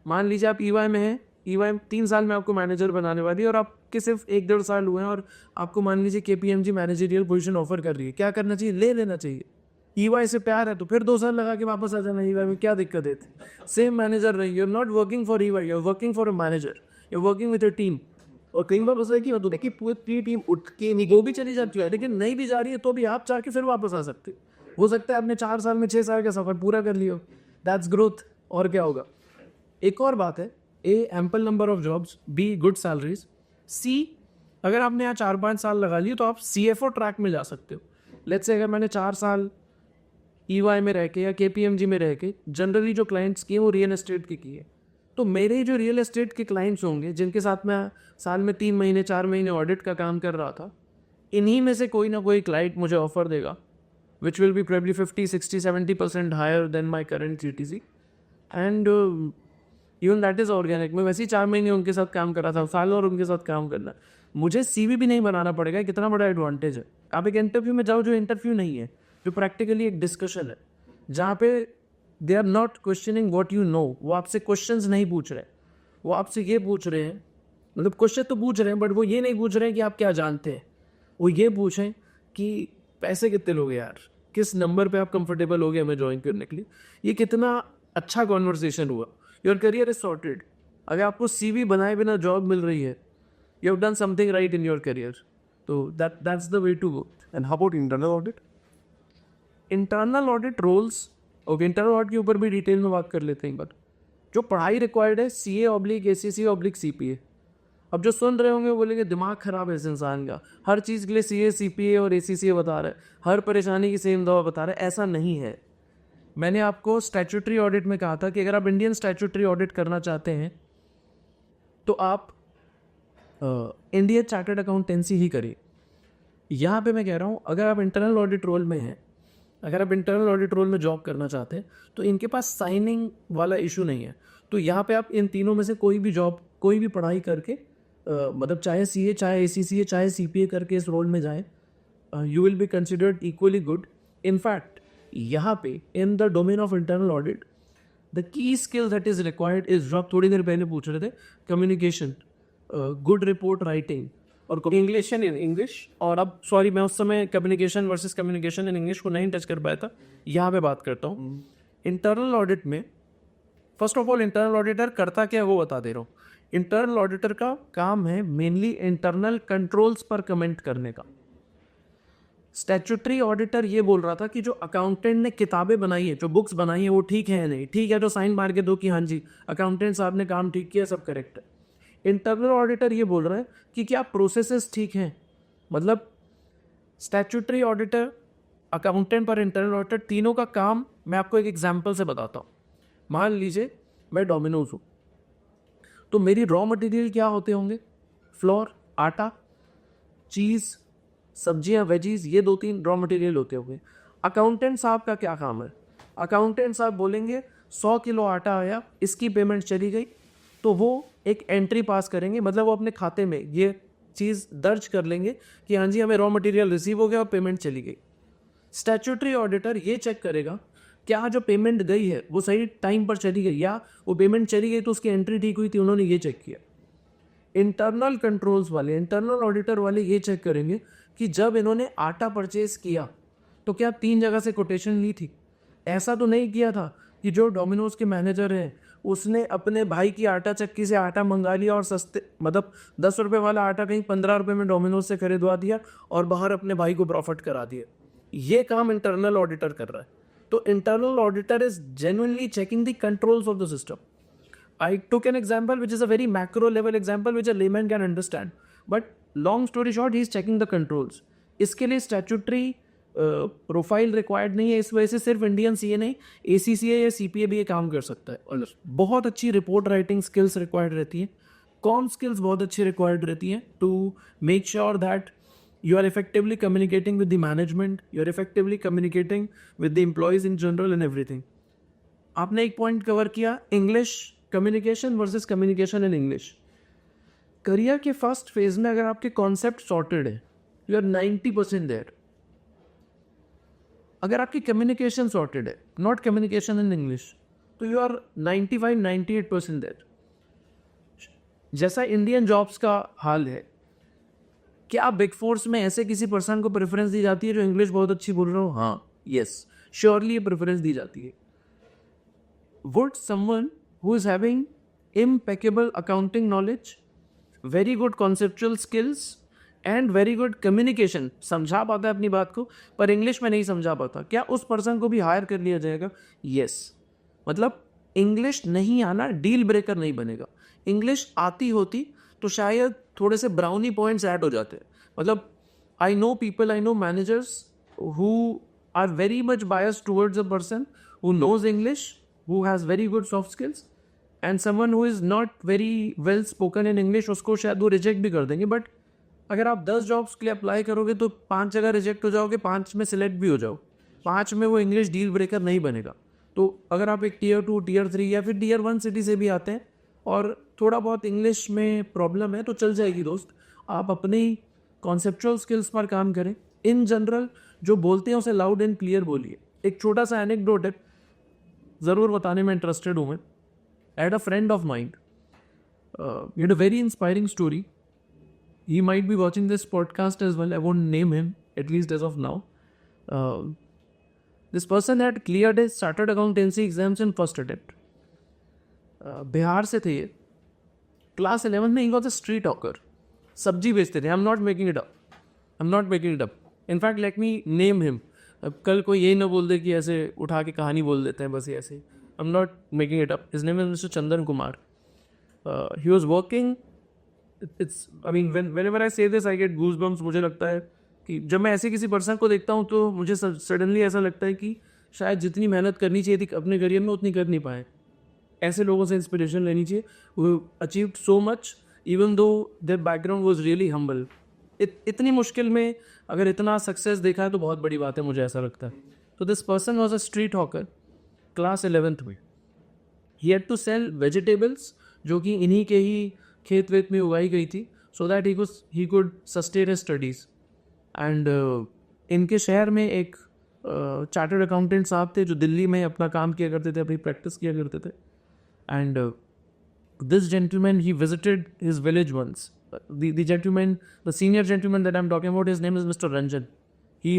मान लीजिए आप EY में हैं, EY 3 साल में आपको मैनेजर बनाने वाली है, और आपके सिर्फ 1-1.5 साल हुए हैं, और आपको मान लीजिए KPMG मैनेजरियल पोजीशन ऑफर कर रही है। क्या करना चाहिए? ले लेना चाहिए। EY से प्यार है तो फिर 2 साल लगा के वापस आ जाना, EY में क्या दिक्कत है? सेम मैनेजर रही, you are not working for EY, you are working for a manager, you are working with a team. और कई बार ऐसा है कि पूरी टीम उठ के नहीं, वो भी चली जाती है, लेकिन नहीं भी जा रही है तो भी आप चाह के फिर वापस आ सकते हो सकता है आपने 4 साल में 6 साल का सफर पूरा कर लिया, दैट्स ग्रोथ। और क्या होगा? एक और बात है, A, ample number of jobs, B, good salaries, C, अगर आपने यहाँ 4-5 साल लगा लिए तो आप CFO ट्रैक में जा सकते हो। लेट्स से अगर मैंने 4 साल EY में रह के या KPMG में रह के जनरली जो क्लाइंट्स किए वो रियल एस्टेट के किए, तो मेरे जो रियल एस्टेट के क्लाइंट्स होंगे जिनके साथ मैं साल में 3 महीने 4 महीने ऑडिट का काम कर रहा था, इन्हीं में से कोई ना कोई क्लाइंट मुझे ऑफर देगा which will be probably 50-60-70% higher than my current CTC, and even that is organic. मैं वैसे ही 4 महीने उनके साथ काम कर रहा था, साल और उनके साथ काम करना, मुझे CV भी नहीं बनाना पड़ेगा। कितना बड़ा एडवांटेज है। आप एक इंटरव्यू में जाओ जो इंटरव्यू नहीं है, जो प्रैक्टिकली एक डिस्कशन है, जहाँ पे they are not questioning what you know, वो आपसे क्वेश्चंस नहीं पूछ रहे, वो आपसे ये पूछ रहे हैं, मतलब क्वेश्चन तो पूछ रहे हैं बट वो ये नहीं पूछ रहे हैं कि आप क्या जानते हैं, वो ये पूछें कि पैसे कितने लोगे यार, किस नंबर पे आप कंफर्टेबल हो गए हमें ज्वाइन करने के लिए। ये कितना अच्छा कॉन्वर्सेशन हुआ, योर करियर इज सॉर्टेड। अगर आपको CV बनाए बिना जॉब मिल रही है, you have done something right in your career, तो that's the way to go. And how about internal audit? Internal audit roles okay, internal audit के ऊपर भी डिटेल में बात कर लेते हैं एक बार। जो पढ़ाई रिक्वायर्ड है CA/ACC/CPA। अब जो सुन रहे होंगे वो बोलेंगे दिमाग खराब है इस इंसान का, हर चीज़ के लिए CA/CPA और ACCA बता रहा है, हर परेशानी की सेम दवा बता रहा है। ऐसा नहीं है। मैंने आपको स्टैट्यूटरी ऑडिट में कहा था कि अगर आप इंडियन स्टैट्यूटरी ऑडिट करना चाहते हैं तो आप इंडियन चार्टर्ड अकाउंटेंसी ही करिए। यहाँ पे मैं कह रहा हूँ, अगर आप इंटरनल ऑडिट रोल में हैं, अगर आप इंटरनल ऑडिट रोल में जॉब करना चाहते हैं तो इनके पास साइनिंग वाला इशू नहीं है। तो यहाँ पे आप इन तीनों में से कोई भी जॉब, कोई भी पढ़ाई करके मतलब चाहे CA, चाहे ACCA, चाहे CPA करके इस रोल में जाएं, you will be considered equally good. In fact यहाँ पे in the domain of internal audit the key skill that is required is, जो आप थोड़ी देर पहले पूछ रहे थे, कम्युनिकेशन, गुड रिपोर्ट राइटिंग और इंग्लिश इन इंग्लिश। और अब सॉरी, मैं उस समय communication versus communication in English को नहीं टच कर पाया था, यहाँ पे बात करता हूँ। इंटरनल ऑडिट में first of all internal auditor करता क्या है वो बता दे रहा हूँ। इंटरनल ऑडिटर का काम है मेनली इंटरनल कंट्रोल्स पर कमेंट करने का। स्टैट्यूटरी ऑडिटर ये बोल रहा था कि जो अकाउंटेंट ने किताबें बनाई है, जो बुक्स बनाई है, वो ठीक है या नहीं। ठीक है तो साइन मार के दो कि हाँ जी अकाउंटेंट साहब ने काम ठीक किया, सब करेक्ट है। इंटरनल ऑडिटर ये बोल रहा है कि क्या प्रोसेसेस ठीक हैं। मतलब स्टैट्यूटरी ऑडिटर, अकाउंटेंट पर इंटरनल ऑडिटर, तीनों का काम मैं आपको एक एग्जांपल से बताता हूँ। मान लीजिए मैं डोमिनोज हूँ, तो मेरी रॉ मटेरियल क्या होते होंगे? फ्लोर, आटा, चीज़, सब्जियां, वेजीज, ये 2-3 रॉ मटेरियल होते होंगे। अकाउंटेंट साहब का क्या काम है? अकाउंटेंट साहब बोलेंगे 100 किलो आटा आया, इसकी पेमेंट चली गई, तो वो एक एंट्री पास करेंगे। मतलब वो अपने खाते में ये चीज़ दर्ज कर लेंगे कि हाँ जी हमें रॉ मटेरियल रिसीव हो गया और पेमेंट चली गई। स्टैट्यूटरी ऑडिटर ये चेक करेगा क्या जो पेमेंट गई है वो सही टाइम पर चली गई, या वो पेमेंट चली गई तो उसकी एंट्री ठीक हुई थी, उन्होंने ये चेक किया। इंटरनल कंट्रोल्स वाले, इंटरनल ऑडिटर वाले ये चेक करेंगे कि जब इन्होंने आटा परचेज किया तो क्या 3 जगह से कोटेशन ली थी। ऐसा तो नहीं किया था कि जो डोमिनोज के मैनेजर हैं उसने अपने भाई की आटा चक्की से आटा मंगा लिया और सस्ते, मतलब 10 रुपये वाला आटा कहीं 15 रुपये में डोमिनोज से खरीदवा दिया और बाहर अपने भाई को प्रॉफिट करा दिया। ये काम इंटरनल ऑडिटर कर रहा है। तो internal auditor is genuinely checking the controls of the system. I took an example which is a very macro level example which a layman can understand. But long story short, he is checking the controls. इसके लिए statutory profile required नहीं है। इस वजह से सिर्फ Indian CA नहीं, ACCA या CPA भी ये काम कर सकता है। और बहुत अच्छी रिपोर्ट राइटिंग स्किल्स रिक्वायर्ड रहती है, कॉम स्किल्स बहुत अच्छी रिक्वायर्ड रहती हैं to make sure that you are effectively communicating with the management, you are effectively communicating with the employees in general and everything. आपने एक पॉइंट कवर किया, English communication versus communication in English. Career के first phase में अगर आपके concept sorted है, you are 90% there. अगर आपकी कम्युनिकेशन सॉर्टेड है, नॉट कम्युनिकेशन इन इंग्लिश, तो यू आर 95-98% देयर। जैसा इंडियन जॉब्स का हाल है, क्या बिग फोर्स में ऐसे किसी पर्सन को प्रेफरेंस दी जाती है जो इंग्लिश बहुत अच्छी बोल रहा हो? हाँ, यस, श्योरली ये प्रेफरेंस दी जाती है। Would someone who is having impeccable accounting knowledge, very good conceptual skills and very good communication, समझा पाता है अपनी बात को पर इंग्लिश में नहीं समझा पाता, क्या उस पर्सन को भी हायर कर लिया जाएगा? यस। मतलब इंग्लिश नहीं आना डील ब्रेकर नहीं बनेगा। इंग्लिश आती होती तो शायद थोड़े से ब्राउनी पॉइंट्स ऐड हो जाते। मतलब I know people, I know managers who are very much biased towards a person who knows English, who has very good soft skills, and someone who is not very well spoken in English, उसको शायद वो reject भी कर देंगे। But अगर आप 10 jobs के लिए अप्लाई करोगे तो 5 जगह रिजेक्ट हो जाओगे, 5 में सिलेक्ट भी हो जाओ, 5 में वो इंग्लिश डील ब्रेकर नहीं बनेगा। तो अगर आप एक Tier 2, Tier 3 या फिर Tier 1 सिटी से भी आते हैं और थोड़ा बहुत इंग्लिश में प्रॉब्लम है तो चल जाएगी दोस्त। आप अपनी कॉन्सेप्चुअल स्किल्स पर काम करें। इन जनरल जो बोलते हैं उसे लाउड एंड क्लियर बोलिए। एक छोटा सा एनेक्डोट है, ज़रूर बताने में इंटरेस्टेड हूँ मैं। I had a friend of mine. He had a very inspiring story. He might be watching this podcast as well. I won't name him, at least as of now. This person had cleared his chartered accountancy exams in first attempt. Bihar से थे ये। Class 11 में he was a street hawker. सब्जी बेचते थे। I'm not making it up. In fact, let me name him. अब कल कोई यही ना बोल दे कि ऐसे उठा के कहानी बोल देते हैं बस ये ऐसे. I am not making it up. His name is mister Chandan Kumar. He was working. It's I mean whenever I say this I get goose bumps. मुझे लगता है कि जब मैं ऐसे किसी पर्सन को देखता हूँ तो मुझे सडनली ऐसा लगता है कि शायद जितनी मेहनत करनी चाहिए थी अपने करियर में उतनी कर नहीं पाए. ऐसे लोगों से इंस्पिरेशन लेनी चाहिए. वो achieved so much even though their background was really humble. इतनी मुश्किल में अगर इतना सक्सेस देखा है तो बहुत बड़ी बात है, मुझे ऐसा लगता है. तो this person was a street hawker class 11th में. He had to sell vegetables जो कि इन्हीं के ही खेत वेत में उगाई गई थी, so that he could sustain his studies. And इनके शहर में एक चार्टर्ड अकाउंटेंट साहब थे जो दिल्ली में अपना काम किया करते थे, अपनी प्रैक्टिस किया करते थे. And this gentleman, he visited his village once. The gentleman, the senior gentleman that I'm talking about, his name is Mr. Ranjan. He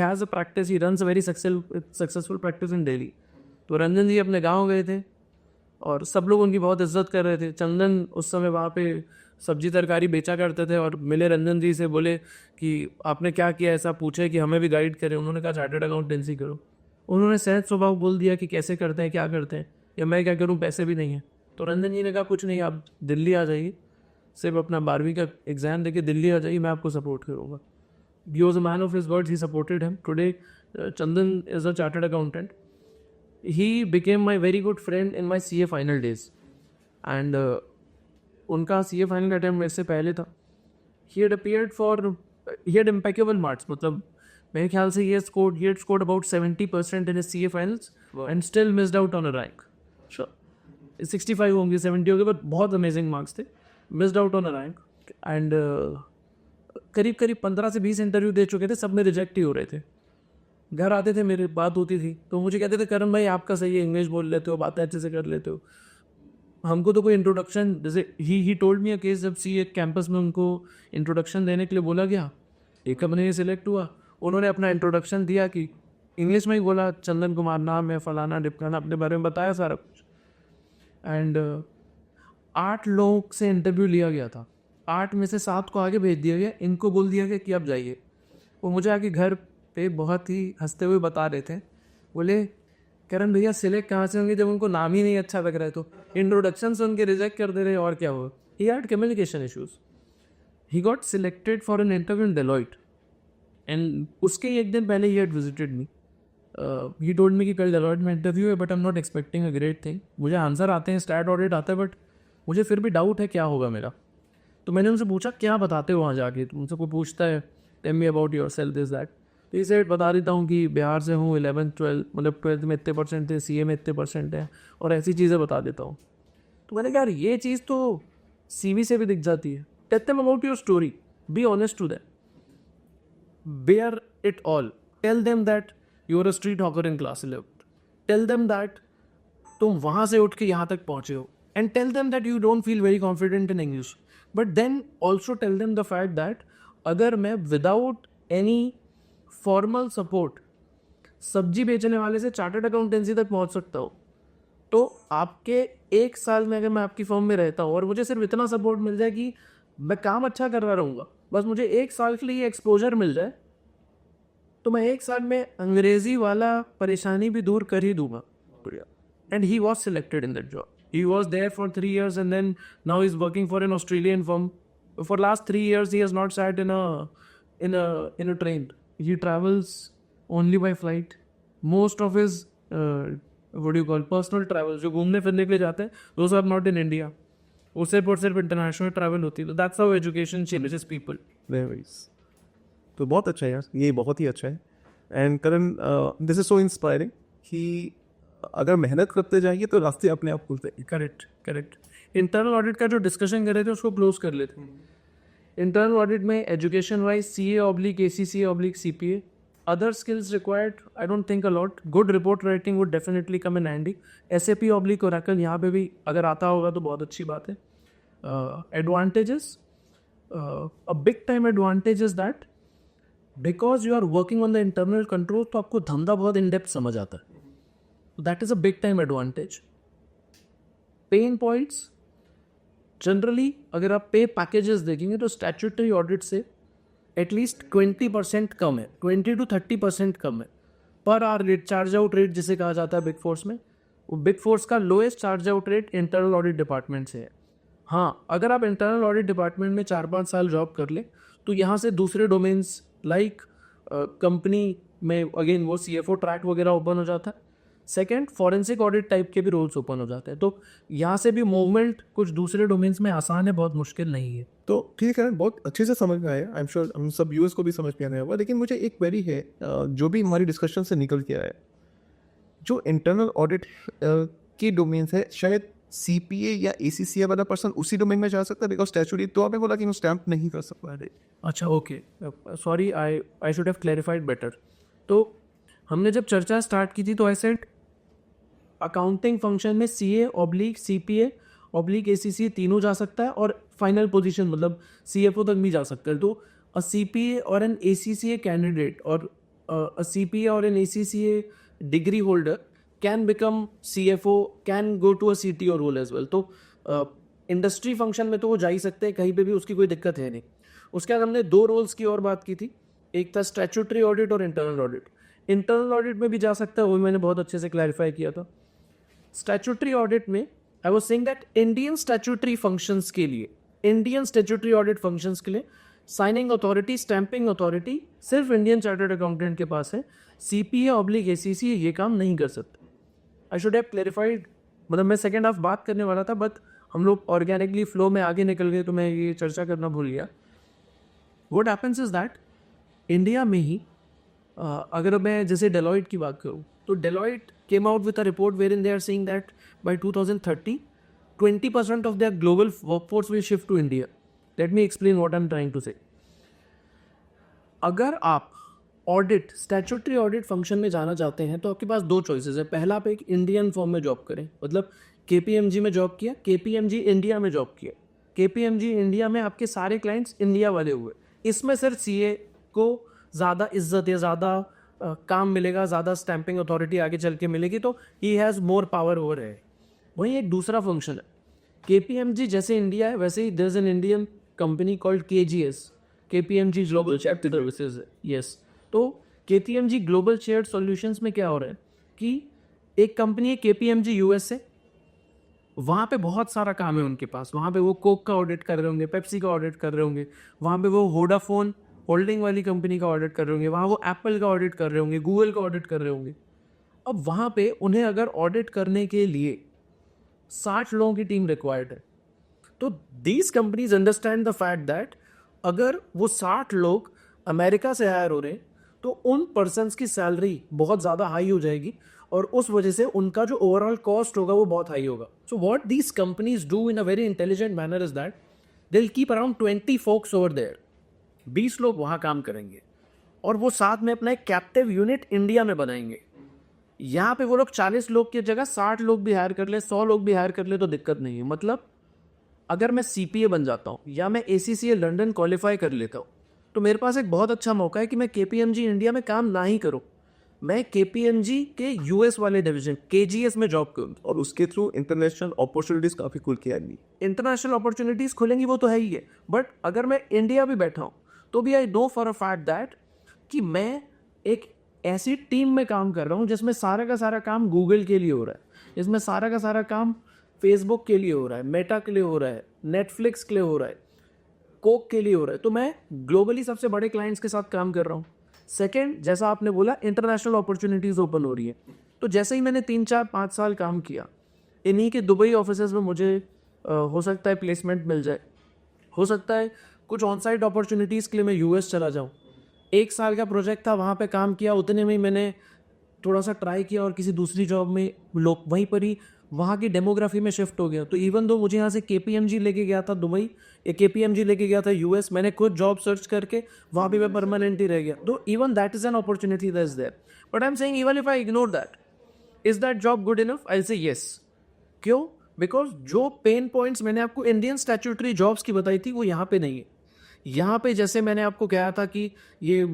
has a practice. He runs a very successful practice in Delhi. तो रंजन जी अपने गांव गए थे और सब लोग उनकी बहुत इज्जत कर रहे थे. चंदन उस समय वहाँ पे सब्जी तरकारी बेचा करते थे और मिले रंजन जी से, बोले कि आपने क्या किया, ऐसा पूछे कि हमें भी गाइड करें. उन्होंने कहा चार्टर्ड अकाउंटेंसी करो. उन्होंने सहज स्वभाव बोल दिया कि कैसे करते हैं, क्या करते हैं, या मैं क्या करूँ, पैसे भी नहीं है. तो रंजन जी ने कहा कुछ नहीं, आप दिल्ली आ जाइए, सिर्फ अपना 12वीं का एग्ज़ाम देके दिल्ली आ जाइए, मैं आपको सपोर्ट करूँगा. He was a man of his words. He supported him. Today Chandan is a chartered accountant. He became my very good friend in my CA final days. And उनका CA फाइनल अटैम्प्ट मेरे से पहले था. He had impeccable marks. मतलब मेरे ख्याल से he had scored about 70% in his CA finals and still missed out on a rank. Sure. 65 होंगे, 70 होंगे, बट बहुत अमेजिंग मार्क्स थे. Missed out on a rank. And करीब 15 से 20 इंटरव्यू दे चुके थे, सब में रिजेक्ट ही हो रहे थे. घर आते थे, मेरी बात होती थी तो मुझे कहते थे करण भाई आपका सही है, इंग्लिश बोल लेते हो, बातें अच्छे से कर लेते हो. हमको तो कोई इंट्रोडक्शन, जैसे he told me a case जब CA कैंपस में उनको इंट्रोडक्शन देने के लिए बोला गया, एक कंपनी सिलेक्ट हुआ, उन्होंने अपना इंट्रोडक्शन दिया कि इंग्लिश में ही बोला, चंदन कुमार नाम है, फलाना डिपकाना, अपने बारे में बताया सारा कुछ. एंड 8 लोगों से इंटरव्यू लिया गया था. 8 में से 7 को आगे भेज दिया गया. इनको बोल दिया गया कि आप जाइए. वो मुझे आके घर पे बहुत ही हंसते हुए बता रहे थे, बोले करण भैया सिलेक्ट कहाँ से होंगे जब उनको नाम ही नहीं अच्छा लग रहा है, तो इंट्रोडक्शन से उनके रिजेक्ट कर दे रहे, और क्या हुआ. He had communication issues. He got selected for an interview in Deloitte. And उसके एक दिन पहले he had visited me. He told me कि कल डेलॉइट में इंटरव्यू है, but I am not expecting a great thing. मुझे आंसर आते हैं, स्टैट ऑडिट आता है, बट मुझे फिर भी डाउट है क्या होगा मेरा. तो मैंने उनसे पूछा क्या बताते हो वहाँ जाके. तो उनसे कोई पूछता है tell me about yourself this that. तो इसे बता देता हूँ कि बिहार से हूँ, 11th 12 मतलब 12th में इतने परसेंट थे, CA में इतने परसेंट है, और ऐसी चीज़ें बता देता हूँ. तो मैंने कहा यार ये चीज़ तो CV से भी दिख जाती है. Tell them about your story, be honest to them, bare it all. Tell them that you are a street hawker in class 11th. Tell them that तुम वहाँ से उठ के यहाँ तक पहुँचे हो. And tell them that you don't feel very confident in English, but then also tell them the fact that अगर मैं विदाउट एनी फॉर्मल सपोर्ट सब्जी बेचने वाले से चार्टर्ड अकाउंटेंसी तक पहुँच सकता हूँ, तो आपके 1 साल में अगर मैं आपकी फर्म में रहता हूँ और मुझे सिर्फ इतना सपोर्ट मिल जाए कि मैं काम अच्छा कर रहा रहूँगा, बस मुझे 1 साल के लिए एक्सपोजर मिल जाए, तो मैं 1 साल में अंग्रेज़ी वाला परेशानी भी दूर कर ही दूंगा. And he was selected in that job. He was there for 3 years and then now he's working for an Australian firm. For last 3 years he has not sat in a train. He travels only by flight. Most of his what do you call personal travels जो घूमने फिरने के लिए जाते हैं, those are not in India. वो सिर्फ और सिर्फ इंटरनेशनल ट्रैवल होती है. तो that's how education changes people. Very nice. तो बहुत अच्छा है यार, ये बहुत ही अच्छा है. And Karan this is so inspiring कि अगर मेहनत करते जाएंगे तो रास्ते अपने आप खुलते हैं. करेक्ट. इंटरनल ऑडिट का जो डिस्कशन कर रहे थे उसको क्लोज कर लेते हैं. इंटरनल ऑडिट में education wise CA/ACCA/CPA, other skills required I don't think a lot. Good report writing would definitely come in handy. SAP/Oracle यहाँ पे भी अगर आता होगा तो बहुत अच्छी बात है. Advantages, a big time advantage is that because you are working on the internal control, तो आपको धंधा बहुत इन डेप्थ समझ आता है. That is a big time advantage. Pain points, generally अगर आप पे पैकेजेस देखेंगे तो स्टैट्यूटरी ऑडिट से एटलीस्ट 20% कम है, 20 to 30% कम है. Per hour rate, charge out rate जिसे कहा जाता है बिग फोर्स में, वो बिग फोर्स का lowest charge out rate internal audit department से है। हाँ, अगर आप इंटरनल ऑडिट डिपार्टमेंट में 4-5 साल जॉब कर ले तो यहाँ से दूसरे डोमेन्स लाइक कंपनी में अगेन वो CFO ट्रैक वगैरह ओपन हो जाता है। सेकंड, फॉरेंसिक ऑडिट टाइप के भी रोल्स ओपन हो जाते हैं। तो यहाँ से भी मूवमेंट कुछ दूसरे डोमेन्स में आसान है, बहुत मुश्किल नहीं है। तो ठीक है, बहुत अच्छे से समझ में आया। आई एम श्योर हम सब यूएस को भी समझ में आने होगा। लेकिन मुझे एक क्वेरी है जो भी हमारी डिस्कशन से निकल के आया, जो इंटरनल ऑडिट की डोमेन्स है, शायद CPA या ACCA वाला पर्सन उसी डोमेन में जा सकता है, बिकॉज स्टैचुटरी तो आपने बोला कि वो स्टैम्प नहीं कर सकता है। अच्छा, okay, sorry, I should have clarified better. तो हमने जब चर्चा स्टार्ट की थी तो आई सेड अकाउंटिंग फंक्शन में CA/CPA/ACCA तीनों जा सकता है और फाइनल पोजीशन मतलब CFO तक भी जा सकता है। तो अ CPA और एन ACCA कैंडिडेट और अ CPA और an ACCA degree holder can become CFO, can go to a CTO role as well. तो इंडस्ट्री फंक्शन में तो वो जा ही सकते हैं कहीं पे भी, उसकी कोई दिक्कत है नहीं। उसके बाद हमने 2 रोल्स की और बात की थी, एक था स्टैट्यूटरी ऑडिट और इंटरनल ऑडिट। इंटरनल ऑडिट में भी जा सकता है, वो मैंने बहुत अच्छे से क्लैरिफाई किया था। स्टैट्यूटरी ऑडिट में I was saying that Indian statutory functions के लिए, इंडियन स्टैट्यूटरी ऑडिट फंक्शंस के लिए साइनिंग अथॉरिटी, स्टैंपिंग अथॉरिटी सिर्फ इंडियन चार्टर्ड अकाउंटेंट के पास है। CPA/ACCA ये काम नहीं कर सकते। आई शुड हैव क्लैरिफाइड, मतलब मैं सेकेंड हाफ बात करने वाला था बट हम लोग ऑर्गेनिकली फ्लो में आगे निकल गए तो मैं ये चर्चा करना भूल गया। What happens is that India में ही अगर मैं जैसे डेलॉइट की बात करूँ तो Deloitte came out with a report wherein they are saying that by 2030 20% of their global workforce will shift to India. Let me explain what I am trying to say. अगर आप audit, statutory audit function में जाना चाहते हैं तो आपके पास 2 choices है। पहला, आप एक इंडियन फॉर्म में जॉब करें, मतलब KPMG में जॉब किया, KPMG इंडिया में जॉब किया। KPMG इंडिया में आपके सारे क्लाइंट्स इंडिया वाले हुए, इसमें सिर्फ CA को ज़्यादा इज्जत या ज़्यादा काम मिलेगा, ज़्यादा स्टैंपिंग अथॉरिटी आगे चल के मिलेगी, तो he has more power over है। वहीं एक दूसरा फंक्शन है, KPMG जैसे इंडिया है वैसे ही there is an Indian company called KGS, KPMG global shared services. Yes, तो KPMG ग्लोबल शेयर्ड सॉल्यूशंस में क्या हो रहा है कि एक कंपनी है KPMG US से, वहाँ पे बहुत सारा काम है उनके पास। वहाँ पे वो कोक का ऑडिट कर रहे होंगे, पेप्सी का ऑडिट कर रहे होंगे, वहाँ पे वो वोडाफोन होल्डिंग वाली कंपनी का ऑडिट कर रहे होंगे, वहाँ वो एप्पल का ऑडिट कर रहे होंगे, गूगल का ऑडिट कर रहे होंगे। अब वहाँ पे उन्हें अगर ऑडिट करने के लिए 60 लोगों की टीम रिक्वायर्ड है, तो these companies understand the fact that अगर वो 60 लोग अमेरिका से हायर हो रहे हैं तो उन पर्सनस की सैलरी बहुत ज़्यादा हाई हो जाएगी और उस वजह से उनका जो ओवरऑल कॉस्ट होगा वो बहुत हाई होगा। So what these companies do in a very intelligent manner is that they will keep around 20 folks over there. 20 लोग वहाँ काम करेंगे और वो साथ में अपना एक कैप्टिव यूनिट इंडिया में बनाएंगे। यहाँ पे वो लोग 40 लोग की जगह 60 लोग भी हायर कर ले, 100 लोग भी हायर कर ले तो दिक्कत नहीं है। मतलब अगर मैं CPA बन जाता हूँ या मैं ACCA लंदन क्वालिफाई कर लेता हूँ तो मेरे पास एक बहुत अच्छा मौका है कि मैं KPMG इंडिया में काम ना ही करूँ, मैं KPMG के US वाले डिवीजन KGS में जॉब करूँ और उसके थ्रू इंटरनेशनल अपॉर्चुनिटीज काफ़ी खुल के आएंगी। इंटरनेशनल अपॉर्चुनिटीज़ खुलेंगी, वो तो है ही है, बट अगर मैं इंडिया भी बैठा हूँ तो भी I know for a fact that कि मैं एक ऐसी टीम में काम कर रहा हूँ जिसमें सारा का सारा काम गूगल के लिए हो रहा है, जिसमें सारा का सारा काम फेसबुक के लिए हो रहा है, मेटा के लिए हो रहा है, नेटफ्लिक्स के लिए हो रहा है, कोक के लिए हो रहा है। तो मैं ग्लोबली सबसे बड़े क्लाइंट्स के साथ काम कर रहा हूँ। सेकेंड, जैसा आपने बोला, इंटरनेशनल अपॉर्चुनिटीज़ ओपन हो रही है। तो जैसे ही मैंने 3-4-5 साल काम किया इन्हीं के दुबई ऑफिसेज में, मुझे हो सकता है प्लेसमेंट मिल जाए, हो सकता है कुछ ऑन साइट अपॉर्चुनिटीज़ के लिए मैं US चला जाऊँ। 1 साल का प्रोजेक्ट था, वहाँ पे काम किया, उतने में ही मैंने थोड़ा सा ट्राई किया और किसी दूसरी जॉब में लोग वहीं पर ही वहाँ की डेमोग्राफी में शिफ्ट हो गया। तो इवन दो मुझे यहाँ से KPMG लेके गया था दुबई या KPMG लेके गया था US, मैंने खुद जॉब सर्च करके वहाँ भी मैं परमानेंट ही रह गया। तो even that is an opportunity that is there, but I am saying even if I ignore that, is that job good enough? I say yes. क्यों? बिकॉज जो पेन पॉइंट्स मैंने आपको इंडियन स्टैट्यूटरी जॉब्स की बताई थी वो यहाँ पे नहीं है। यहाँ पे जैसे मैंने आपको कहा था कि ये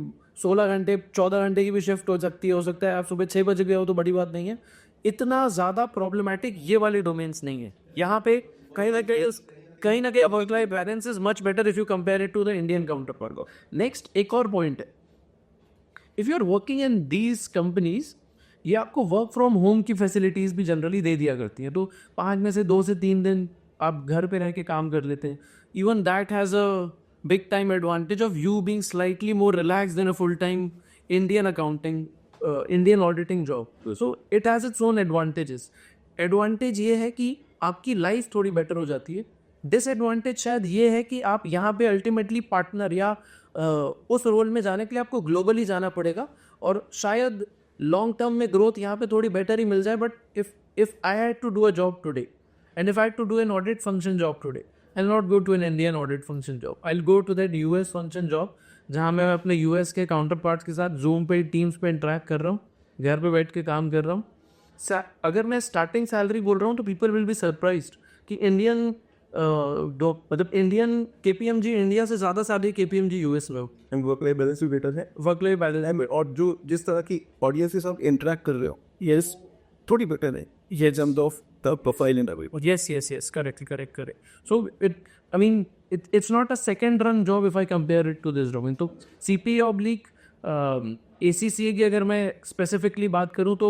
16 घंटे 14 घंटे की भी शिफ्ट हो सकता है आप सुबह 6 बजे गए हो तो बड़ी बात नहीं है। इतना ज़्यादा प्रॉब्लमेटिक ये वाले डोमेन्स नहीं है। यहाँ पे कहीं ना कहीं work life balance is much better if you compare it to the Indian counterpart. Next एक और पॉइंट है, if you are working in these companies, ये आपको वर्क फ्रॉम होम की फैसिलिटीज़ भी जनरली दे दिया करती हैं, तो 5 में से 2 से 3 दिन आप घर पे रह के काम कर लेते हैं. Even that has a big time advantage of you being slightly more relaxed than a full-time Indian accounting, Indian auditing job. So it has its own advantages. Advantage ये है कि आपकी लाइफ थोड़ी बेटर हो जाती है. डिसएडवांटेज शायद ये है कि आप यहाँ पे अल्टीमेटली पार्टनर या उस रोल में जाने के लिए आपको ग्लोबली जाना पड़ेगा, और शायद लॉन्ग टर्म में ग्रोथ यहाँ पे थोड़ी बेटर ही मिल जाए. But if I had to do a job today and if I had to do an audit function job today, I'll not go to an Indian audit function job. I'll go to that US function job जहाँ मैं अपने US के counter parts के साथ Zoom पे, Teams पे interact कर रहा हूँ, घर पे बैठ के काम कर रहा हूँ. अगर मैं स्टार्टिंग सैलरी बोल रहा हूँ तो पीपल विल बी सरप्राइज्ड कि इंडियन मतलब इंडियन KPMG इंडिया से ज़्यादा सैलरी KPMG US में हो. एंड वर्क लाइफ बैलेंस भी बेटर है. वर्क लाइफ बैलेंस है, और जो जिस तरह की ऑडियंस के साथ इंटरेक्ट कर रहे हो, यस, थोड़ी बेटर है. ये jump of the profile in away. Yes, correct. So it's not a second run job if I compare it to this job. तो CPA oblique ACCA की अगर मैं स्पेसिफिकली बात करूँ तो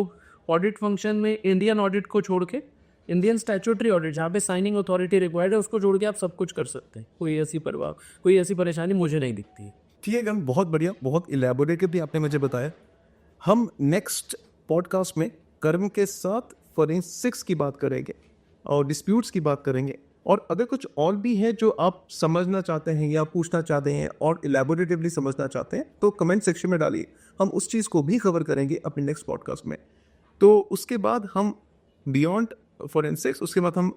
ऑडिट फंक्शन में इंडियन ऑडिट को छोड़ के, इंडियन स्टैट्यूटरी ऑडिट जहाँ पे साइनिंग अथॉरिटी रिक्वायर्ड है, उसको छोड़ के आप सब कुछ कर सकते हैं. कोई ऐसी परेशानी मुझे नहीं दिखती है. ठीक है गन, बहुत बढ़िया, बहुत इलेबोरेटिवली आपने मुझे बताया. हम नेक्स्ट पॉडकास्ट में कर्म के साथ फोरेंसिक्स की बात करेंगे और डिस्प्यूट्स की बात करेंगे. और अगर कुछ और भी है जो आप समझना चाहते हैं या पूछना चाहते हैं और इलेबोरेटिवली समझना चाहते हैं तो कमेंट सेक्शन में डालिए. हम उस चीज़ को भी कवर करेंगे अपने नेक्स्ट पॉडकास्ट में. तो उसके बाद हम बियॉन्ड फोरेंसिक्स, उसके बाद हम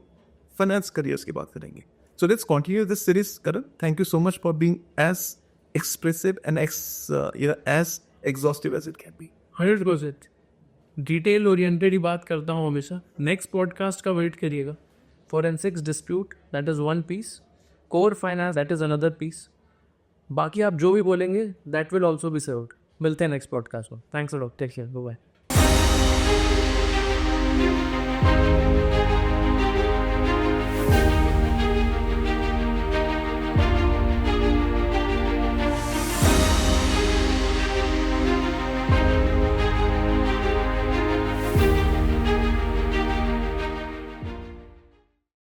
फाइनेंस करियर्स की बात करेंगे. So let's continue this series. Karan, thank you so much for being as expressive and as exhaustive as it can be. 100% detail oriented ही बात करता हूँ हमेशा. नेक्स्ट पॉडकास्ट का वेट करिएगा. Forensics dispute, that is one piece. Core finance, that is another piece. बाकी आप जो भी बोलेंगे that will also be served. मिलते हैं नेक्स्ट पॉडकास्ट में. Thanks a lot. Take care. Bye.